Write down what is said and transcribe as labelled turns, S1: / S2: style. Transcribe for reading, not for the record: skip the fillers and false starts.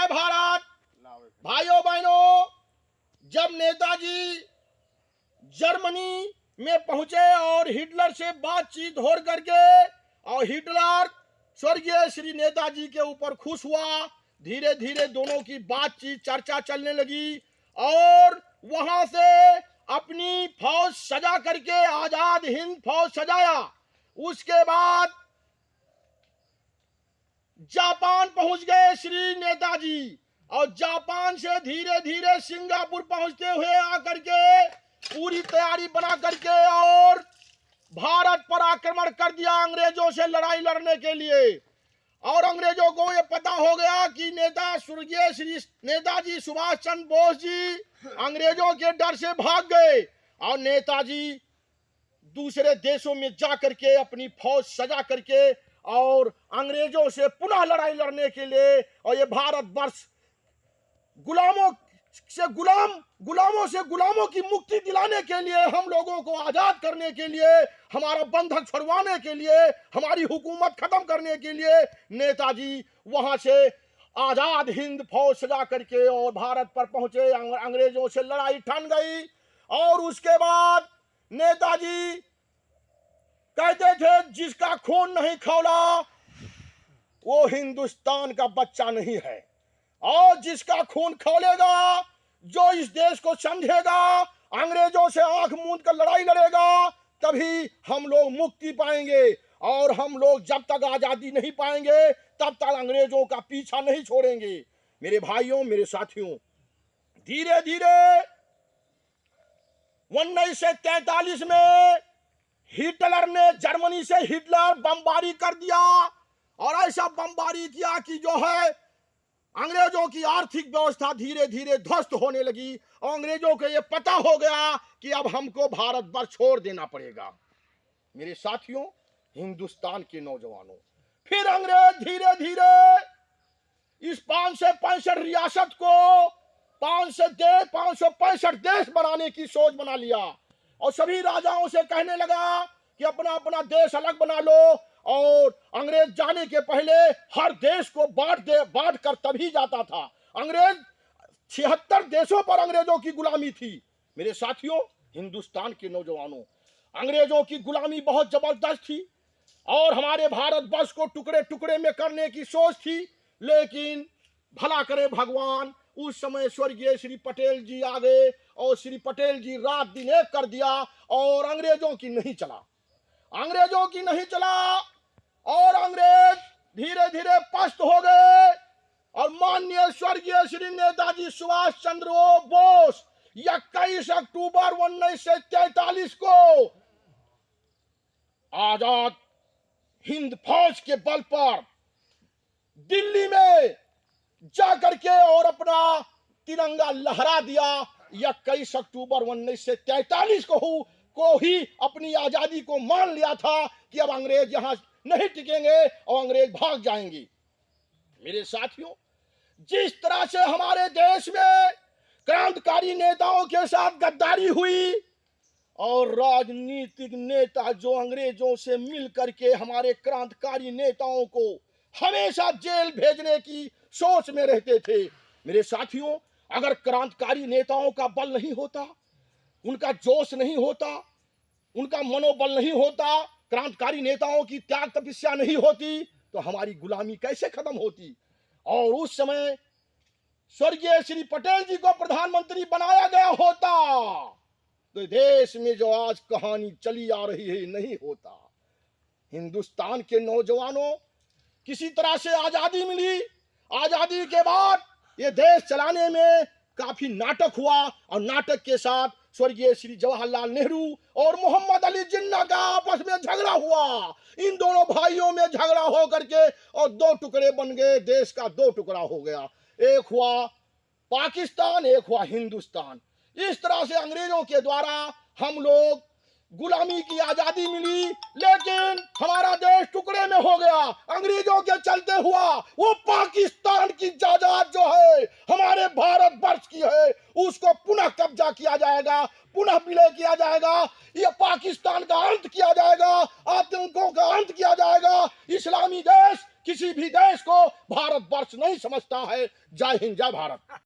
S1: जय भारत। भाइयों बहनों, जब नेताजी जर्मनी में पहुंचे और हिटलर से बातचीत हो करके और हिटलर स्वर्गीय श्री नेताजी के ऊपर खुश हुआ, धीरे धीरे दोनों की बातचीत चर्चा चलने लगी और वहां से अपनी फौज सजा करके आजाद हिंद फौज सजाया। उसके बाद जापान पहुंच गए श्री नेताजी और जापान से धीरे धीरे सिंगापुर पहुंचते हुए आकर के पूरी तैयारी बना करके और भारत पर आक्रमण कर दिया अंग्रेजों से लड़ाई लड़ने के लिए। और अंग्रेजों को यह पता हो गया कि नेता स्वर्गीय श्री नेताजी सुभाष चंद्र बोस जी अंग्रेजों के डर से भाग गए और नेताजी दूसरे देशों में जा करके अपनी फौज सजा करके और अंग्रेजों से पुनः लड़ाई लड़ने के लिए और ये भारतवर्ष गुलामों से गुलामों की मुक्ति दिलाने के लिए, हम लोगों को आजाद करने के लिए, हमारा बंधक छुड़वाने के लिए, हमारी हुकूमत खत्म करने के लिए नेताजी वहां से आजाद हिंद फौज सजा करके और भारत पर पहुंचे। अंग्रेजों से लड़ाई ठन गई और उसके बाद नेताजी कहते थे जिसका खून नहीं खौला वो हिंदुस्तान का बच्चा नहीं है, और जिसका खून खौलेगा, जो इस देश को समझेगा, अंग्रेजों से आंख मूंद कर लड़ाई लड़ेगा, तभी हम लोग मुक्ति पाएंगे। और हम लोग जब तक आजादी नहीं पाएंगे तब तक अंग्रेजों का पीछा नहीं छोड़ेंगे। मेरे भाइयों, मेरे साथियों, धीरे धीरे 1943 में हिटलर ने जर्मनी से बमबारी कर दिया और ऐसा बमबारी किया कि जो है अंग्रेजों की आर्थिक व्यवस्था धीरे धीरे ध्वस्त होने लगी और अंग्रेजों को यह पता हो गया कि अब हमको भारतवर्ष छोड़ देना पड़ेगा। मेरे साथियों, हिंदुस्तान के नौजवानों, फिर अंग्रेज धीरे धीरे इस 565 रियासत को 565 देश बनाने की सोच बना लिया और सभी राजाओं से कहने लगा कि अपना अपना देश अलग बना लो। और अंग्रेज जाने के पहले हर देश को बांट कर तभी जाता था। अंग्रेज 76 देशों पर अंग्रेजों की गुलामी थी। मेरे साथियों, हिंदुस्तान के नौजवानों, अंग्रेजों की गुलामी बहुत जबरदस्त थी और हमारे भारतवर्ष को टुकड़े टुकड़े में करने की सोच थी। लेकिन भला करे भगवान, उस समय स्वर्गीय श्री पटेल जी आ गए और श्री पटेल जी रात दिन एक कर दिया और अंग्रेजों की नहीं चला और अंग्रेज धीरे धीरे पस्त हो गए। और माननीय स्वर्गीय श्री नेताजी सुभाष चंद्र बोस 21 अक्टूबर 1943 को आजाद हिंद फौज के बल पर दिल्ली में जाकर के और अपना तिरंगा लहरा दिया। 21 अक्टूबर 1943 को ही अपनी आजादी को मान लिया था कि अब अंग्रेज यहां नहीं टिकेंगे और अंग्रेज भाग जाएंगे। मेरे साथियों, जिस तरह से हमारे देश में क्रांतिकारी नेताओं के साथ गद्दारी हुई और राजनीतिक नेता जो अंग्रेजों से मिल करके हमारे क्रांतिकारी नेताओं को हमेशा जेल भेजने की सोच में रहते थे। मेरे साथियों, अगर क्रांतिकारी नेताओं का बल नहीं होता, उनका जोश नहीं होता, उनका मनोबल नहीं होता, क्रांतिकारी नेताओं की त्याग तपस्या नहीं होती, तो हमारी गुलामी कैसे खत्म होती। और उस समय स्वर्गीय श्री पटेल जी को प्रधानमंत्री बनाया गया होता तो देश में जो आज कहानी चली आ रही है नहीं होता। हिंदुस्तान के नौजवानों, किसी तरह से आजादी मिली। आजादी के बाद ये देश चलाने में काफी नाटक हुआ और नाटक के साथ स्वर्गीय श्री जवाहरलाल नेहरू और मोहम्मद अली जिन्ना का आपस में झगड़ा हुआ। इन दोनों भाइयों में झगड़ा हो करके और दो टुकड़े बन गए, देश का दो टुकड़ा हो गया। एक हुआ पाकिस्तान, एक हुआ हिंदुस्तान। इस तरह से अंग्रेजों के द्वारा हम लोग गुलामी की आजादी मिली, लेकिन हमारा देश टुकड़े में हो गया। अंग्रेजों के चलते हुआ वो पाकिस्तान की जायदाद जो है हमारे भारतवर्ष की है, उसको पुनः कब्जा किया जाएगा, पुनः विलय किया जाएगा। ये पाकिस्तान का अंत किया जाएगा, आतंकों का अंत किया जाएगा। इस्लामी देश किसी भी देश को भारतवर्ष नहीं समझता है। जय हिंद, जय भारत।